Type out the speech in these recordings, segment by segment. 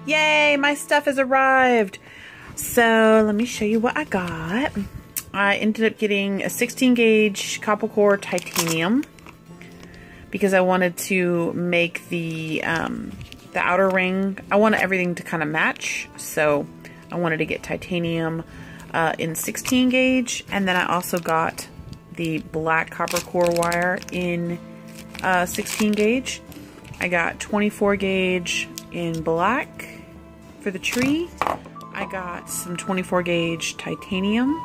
Yay, my stuff has arrived. So let me show you what I got. I ended up getting a 16 gauge copper core titanium because I wanted to make the outer ring. I wanted everything to kind of match, so I wanted to get titanium in 16 gauge, and then I also got the black copper core wire in 16 gauge. I got 24 gauge in black for the tree. I got some 24 gauge titanium,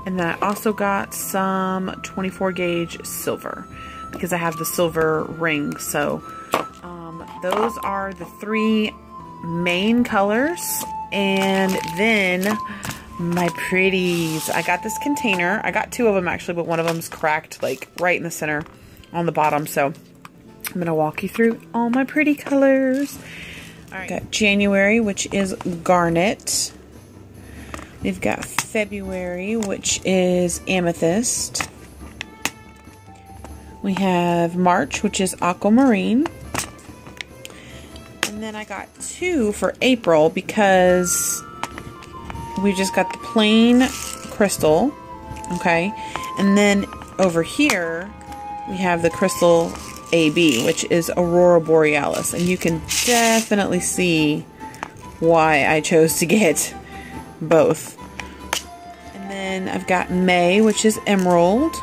and then I also got some 24 gauge silver because I have the silver ring. So those are the three main colors. And then my pretties. I got this container. I got two of them actually, but one of them's cracked like right in the center on the bottom. So I'm going to walk you through all my pretty colors. All right. Got January, which is garnet. We've got February, which is amethyst. We have March, which is aquamarine. And then I got two for April because we just got the plain crystal. Okay. And then over here, we have the crystal AB, which is Aurora Borealis. And you can definitely see why I chose to get both. And then I've got May, which is emerald.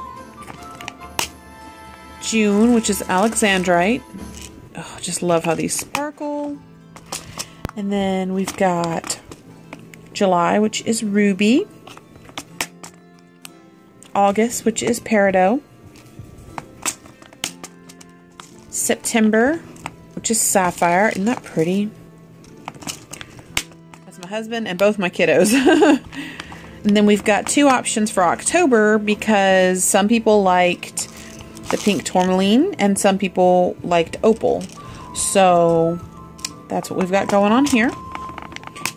June, which is alexandrite. Oh, just love how these sparkle. And then we've got July, which is ruby. August, which is peridot. September, which is sapphire. Isn't that pretty? That's my husband and both my kiddos. And then we've got two options for October because some people liked the pink tourmaline and some people liked opal. So that's what we've got going on here.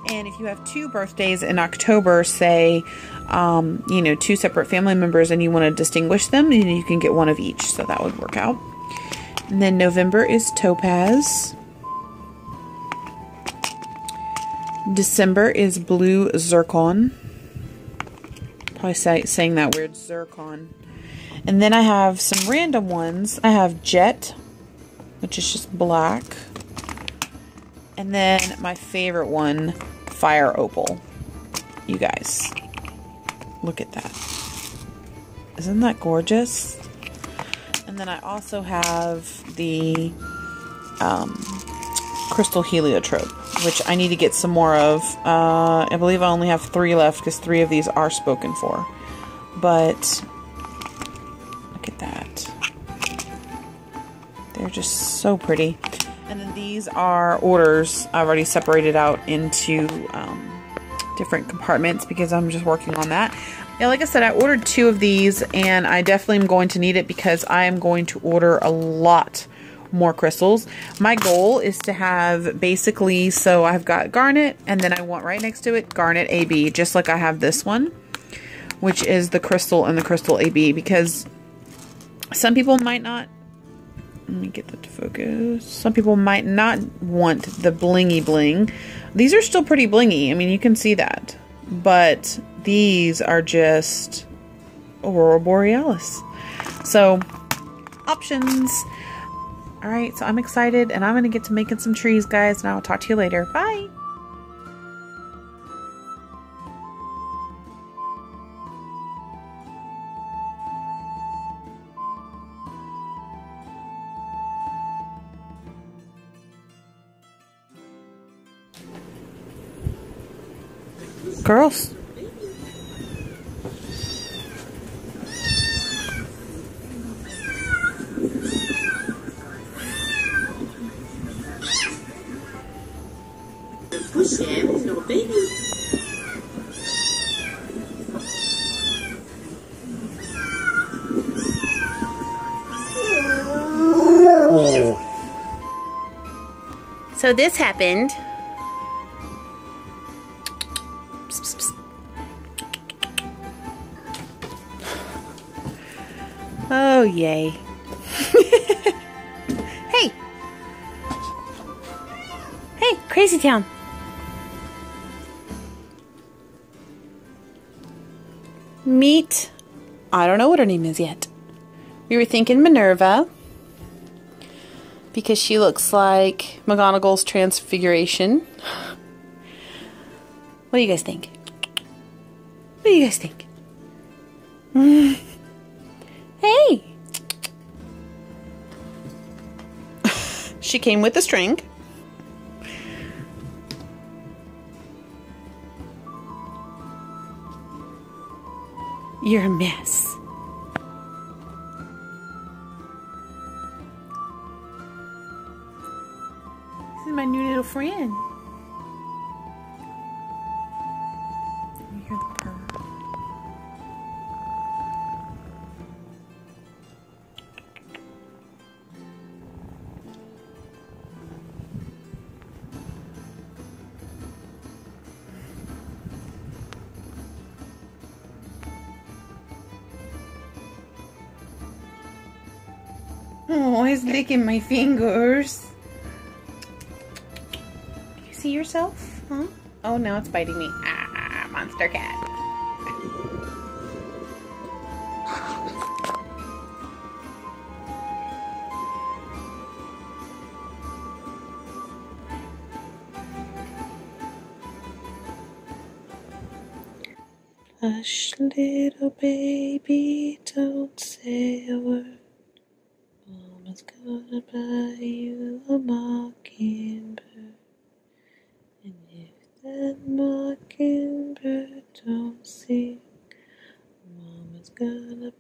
And if you have two birthdays in October, say, you know, two separate family members and you want to distinguish them, you can get one of each. So that would work out. And then November is topaz. December is blue zircon. Probably saying that weird, zircon. And then I have some random ones. I have jet, which is just black. And then my favorite one, fire opal. You guys, look at that. Isn't that gorgeous? And then I also have the crystal heliotrope, which I need to get some more of. I believe I only have 3 left because 3 of these are spoken for. But look at that. They're just so pretty. And then these are orders I've already separated out into different compartments because I'm just working on that. Yeah, like I said, I ordered 2 of these and I definitely am going to need it because I am going to order a lot more crystals. My goal is to have basically, so I've got garnet and then I want right next to it garnet AB, just like I have this one, which is the crystal and the crystal AB, because some people might not, let me get that to focus. Some people might not want the blingy bling. These are still pretty blingy. I mean, you can see that, but these are just Aurora Borealis. So options. All right, so I'm excited and I'm going to get to making some trees, guys, and I'll talk to you later. Bye. Girls. Push him, he's not a baby. So this happened. Oh, yay. Hey. Crazy Town. Meet, I don't know what her name is yet. We were thinking Minerva, because she looks like McGonagall's transfiguration. What do you guys think? What do you guys think? Hey! She came with a string. You're a mess. This is my new little friend. You hear the purr? Oh, he's licking my fingers. Do you see yourself? Huh? Oh, now it's biting me. Ah, monster cat. Hush, little baby, don't say a word. Mama's gonna buy you a mockingbird. And if that mockingbird don't sing, Mama's gonna